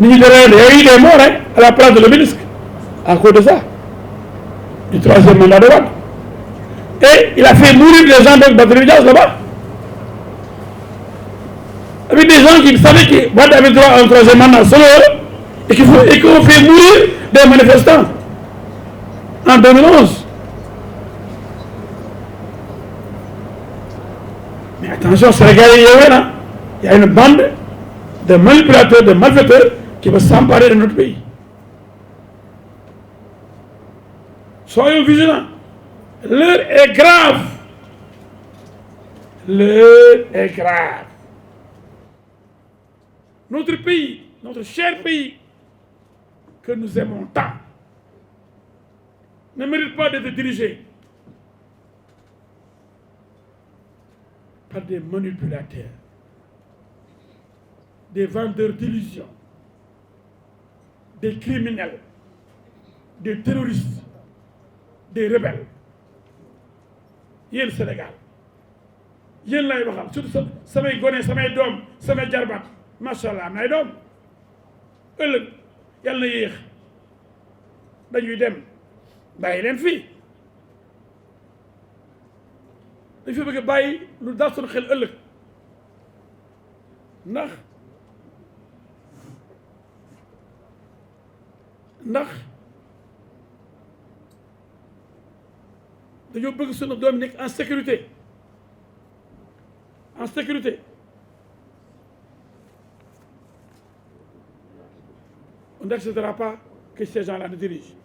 Il y a eu des morts hein, à la place de l'obélisque à cause de ça, du troisième mandat de Wade. Et il a fait mourir des gens de Barthélémy Dias là-bas. Avec des gens qui savaient que Wade avait droit à un troisième mandat solo et qu'on fait mourir des manifestants en 2011. Mais attention, Sénégalais, il y a une bande de manipulateurs, de malfaiteurs qui veulent s'emparer de notre pays. Soyons vigilants. L'heure est grave. L'heure est grave. Notre pays, notre cher pays, que nous aimons tant, ne mérite pas d'être dirigé par des manipulateurs, des vendeurs d'illusions, des criminels, des terroristes, des rebelles. Yéen Sénégal yéen lay waxal surtout samay gone samay doom samay jarbaat macha allah am nay doom ëllëg yàlla na yéex dañuy dem bàyyi leen fii dañ fi bëgg a bàyyi lu dal suñu xel ëllëg ndax dañoo bëgg suñu doom nekk en sécurité on n'acceptera pas que ces gens-là nous dirigent.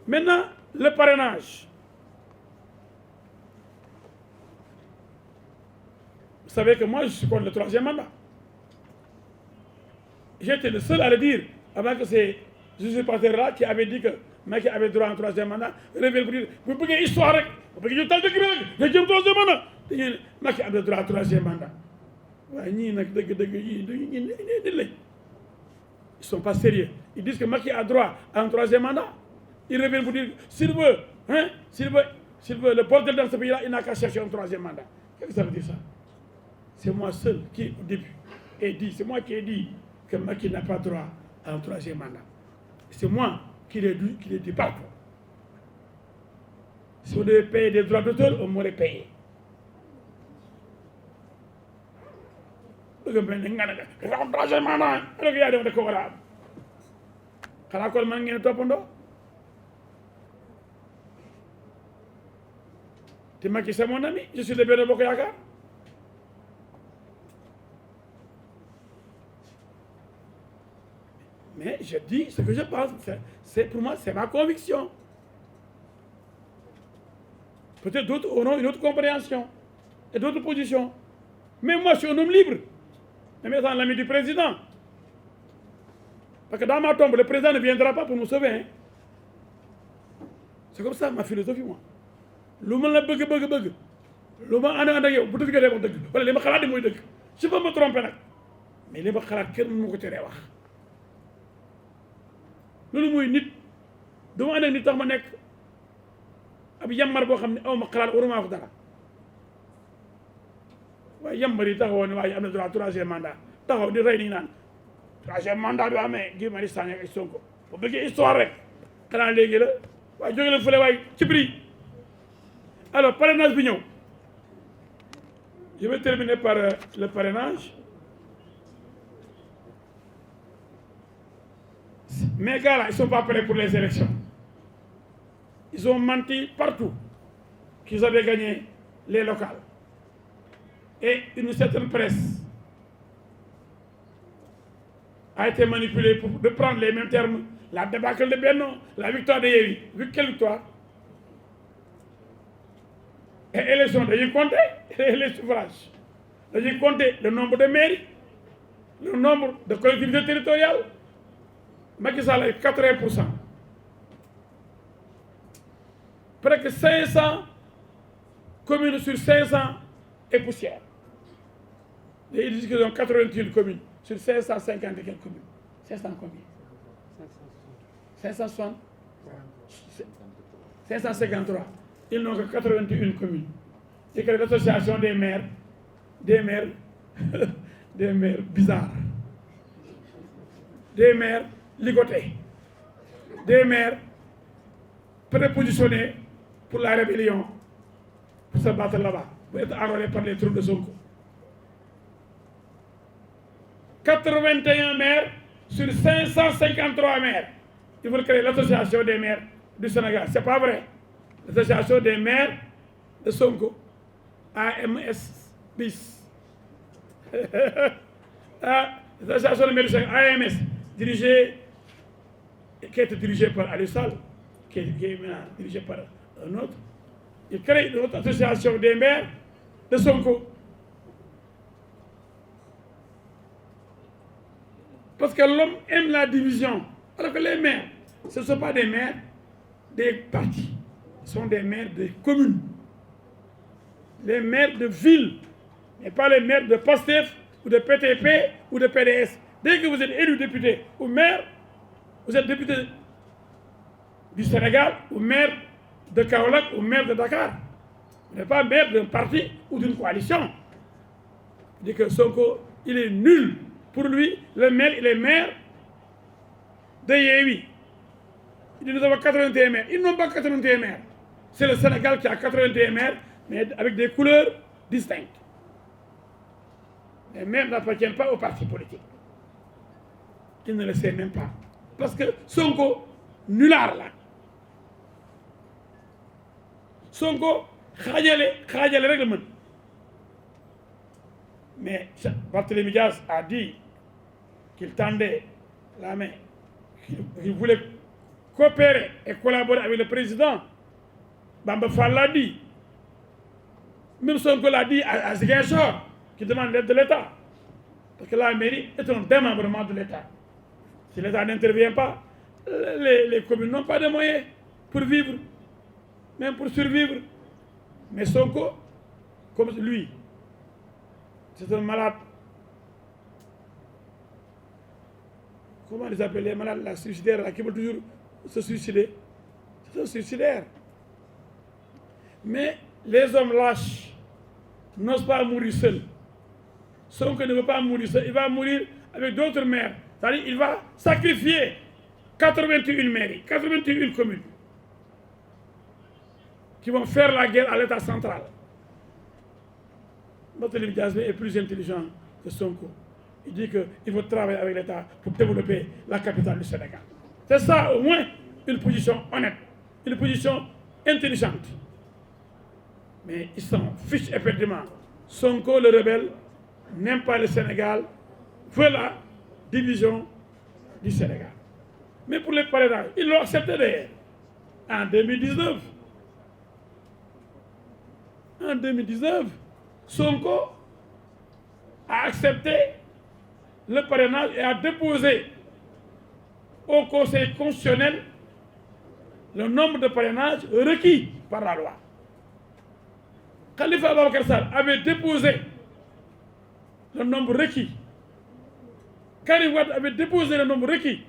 Maintenant, le parrainage. Vous savez que moi, je suis contre le troisième mandat. J'étais le seul à le dire avant que c'est ce pasteur-là qui avait dit que Macky avait droit à un troisième mandat. Révèle pour dire, vous voulez histoire, vous voulez que je vous troisième mandat. Macky avait droit à un troisième mandat. Ils ne sont pas sérieux. Ils disent que Macky a droit à un troisième mandat. Ils reviennent pour dire, s'il veut, le bordel dans ce pays-là, il n'a qu'à chercher un troisième mandat. Qu'est-ce que ça veut dire ça? C'est moi seul qui, au début, ai dit, c'est moi qui ai dit que Macky n'a pas droit à un troisième mandat. C'est moi qui l'ai dit partout. Si on devait payer des droits d'auteur, on m'aurait payé. Troisième mandat, alors qu'il y a des corps. Macky, c'est mon ami, je suis le Benno Bokk Yaakaar. Mais je dis ce que je pense. Pour moi, c'est ma conviction. Peut-être d'autres auront une autre compréhension et d'autres positions. Mais moi, je suis un homme libre. Même étant l'ami du président. Parce que dans ma tombe, le président ne viendra pas pour nous sauver. Hein. C'est comme ça ma philosophie, moi. Lu ma la bëgg lu ma ànd ak yow bu dëgg dee wax dëgg wala li ma xalaat mooy dëgg je peux me tromper nag mais li ma xalaat kenn mënu ma ko teree wax loolu mooy nit dama ànd ak nit tax ma nekk ab yambar boo xam ne aw ma xalaat waruma wax dara waaye yambar yi taxawoon ne waaye am na droit troisième mandat taxaw di rey ni naan troisième mandat bi amee Guy Marius Sagna ak Sonko bu bëggee histoire rek xanaa léegi la waaye jóge leen fële waaye ci prix. Alors, parrainage Bignon. Je vais terminer par le parrainage. Mes gars là, ils ne sont pas prêts pour les élections. Ils ont menti partout qu'ils avaient gagné les locales. Et une certaine presse a été manipulée pour prendre les mêmes termes. La débâcle de Benno, la victoire de Yévi. Vu quelle victoire? Et élection, dañuy compter les suffrages, dañuy compter le nombre de mairies, le nombre de collectivités territoriales. Macky Sall a 80%. Près que 500 communes sur 500 et poussière. Et ils disent qu'ils ont 81 communes sur 550 et quelques communes. 500 combien? 560 553. Ils n'ont que 81 communes. C'est que l'association des maires bizarres. des maires ligotés, des maires prépositionnés pour la rébellion, pour se battre là-bas, pour être enrôlés par les troupes de Sonko. 81 maires sur 553 maires. Ils veulent créer l'association des maires du Sénégal. C'est pas vrai. L'association des maires de Sonko, AMS bis. L'association des maires du Sénégal, AMS, qui a été dirigée par Aliou Sall, qui est maintenant dirigée par un autre. Il crée une autre association des maires de Sonko. Parce que l'homme aime la division. Alors que les maires, ce ne sont pas des maires des partis. Ce sont des maires des communes. Les maires de villes. Et pas les maires de PASTEF ou de PTP ou de PDS. Dès que vous êtes élu député ou maire, vous êtes député du Sénégal ou maire de Kaolack ou maire de Dakar. Vous n'êtes pas maire d'un parti ou d'une coalition. Il dit que Sonko, il est nul. Pour lui, le maire, il est maire de Yéwi. Il dit nous avons 81 maires. Ils n'ont pas 81 maires. C'est le Sénégal qui a 81 maires, mais avec des couleurs distinctes. Les maires n'appartiennent pas au parti politique. Il ne le sait même pas. Parce que Sonko, nulard là. Sonko, khadjale règlement. Mais Barthélémy Dias a dit qu'il tendait la main, qu'il voulait coopérer et collaborer avec le président. Bamba Fall l'a dit. Même Sonko l'a dit à Ziguinchor, qui demande l'aide de l'État. Parce que la mairie est un démembrement de l'État. Si l'État n'intervient pas, les communes n'ont pas de moyens pour vivre, même pour survivre. Mais Sonko, comme lui, c'est un malade. Comment les appeler les malades, la suicidaire, là, qui veulent toujours se suicider. C'est un suicidaire. Mais les hommes lâches n'osent pas mourir seuls. Sonko ne veut pas mourir seul, il va mourir avec d'autres maires. C'est-à-dire qu'il va sacrifier 81 mairies, 81 communes qui vont faire la guerre à l'État central. Barthélémy Dias est plus intelligent que Sonko. Il dit qu'il faut travailler avec l'État pour développer la capitale du Sénégal. C'est ça au moins une position honnête, une position intelligente. Mais ils s'en fichent éperdument. Sonko, le rebelle, n'aime pas le Sénégal, veut la division du Sénégal. Mais pour les parrainages, ils l'ont accepté d'ailleurs. En 2019. En 2019, Sonko a accepté le parrainage et a déposé au Conseil constitutionnel le nombre de parrainages requis par la loi. Khalifa Ababacar Sall avait déposé le nombre requis. Karim Wade avait déposé le nombre requis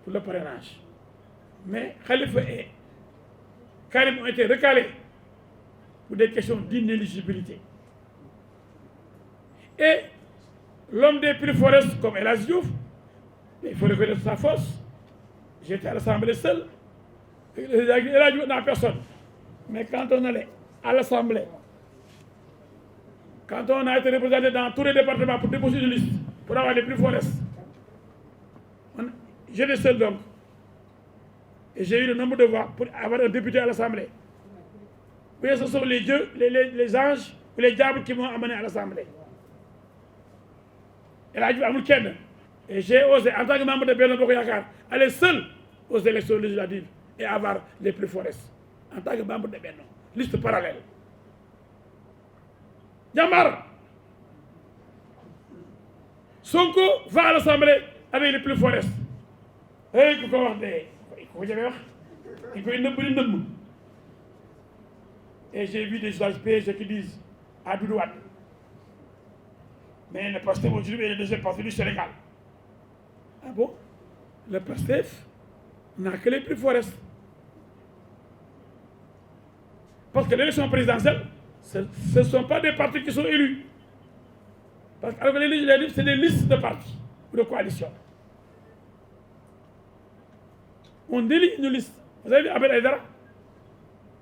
pour le parrainage. Mais Khalifa et Karim ont été recalés pour des questions d'inéligibilité. Et l'homme des plus forts comme El Hadji Diouf, il faut reconnaître sa force. J'étais à l'Assemblée seul. El Hadji Diouf n'a personne. Mais quand on allait à l'Assemblée, quand on a été représenté dans tous les départements pour déposer une liste, pour avoir les plus forts, j'étais seul donc. Et j'ai eu le nombre de voix pour avoir un député à l'Assemblée. Oui, ce sont les dieux, les anges ou les diables qui m'ont amené à l'Assemblée. El Hadji Diouf amul kenn. Et j'ai osé, en tant que membre de Benno Bokk Yakaar, aller seul aux élections législatives et avoir les plus forts. En tant que membre de Benno. Liste parallèle. Jambar. Sonko va à l'Assemblée avec les plus forts. Et ku ko wax de ko jëme wax il faut une nëbb. Et j'ai vu des journalistes PSG qui disent à Doudou Wade, mais le PASTEF aujourd'hui est le deuxième parti du Sénégal. Ah bon? Le PASTEF n'a que les plus forts. Parce que l'élection présidentielle, ce ne sont pas des partis qui sont élus. Parce que les législatives, c'est des listes de partis ou de coalitions. on élit une liste. Vous avez vu Abel Haïdara?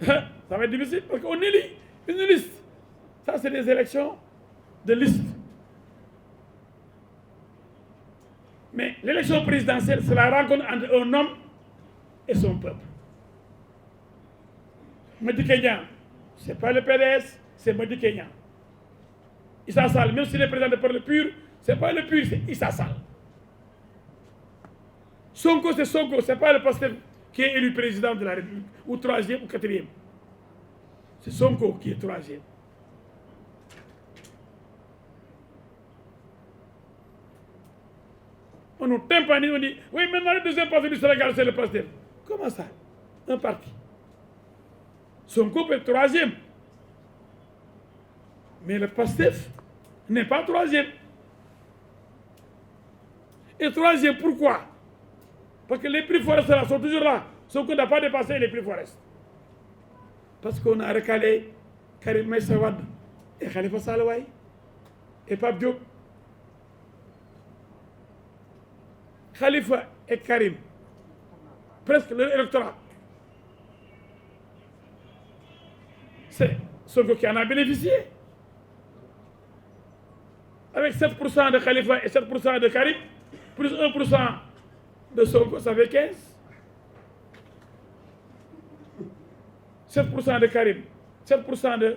Ça va être difficile parce qu'on élit une liste. Ça, c'est des élections de liste. Mais l'élection présidentielle, c'est la rencontre entre un homme et son peuple. Madi Kenya, ce n'est pas le PDS, c'est Madi Kenya. Issa Sall, même s'il est présenté par le PUR, ce n'est pas le PUR, c'est Issa Sall. Sonko, c'est Sonko, ce n'est pas le pasteur qui est élu président de la République, ou troisième ou quatrième. C'est Sonko qui est troisième. On nous tympanise, on dit, oui, maintenant le deuxième parti du Sénégal, c'est le pasteur. Comment ça? Un parti. Sonko peut être troisième. Mais le PASTEF n'est pas troisième. Et troisième, pourquoi? Parce que les prix forestiers sont toujours là. Sonko n'a pas dépassé les prix forestiers. Parce qu'on a recalé Karim Meïssa Wade et Khalifa Sall et Pape Diop. Khalifa et Karim, presque leur électorat. C'est Sonko qui en a bénéficié. Avec 7% de Khalifa et 7% de Karim, plus 1% de Sonko, ça fait 15. 7% de Karim, 7% de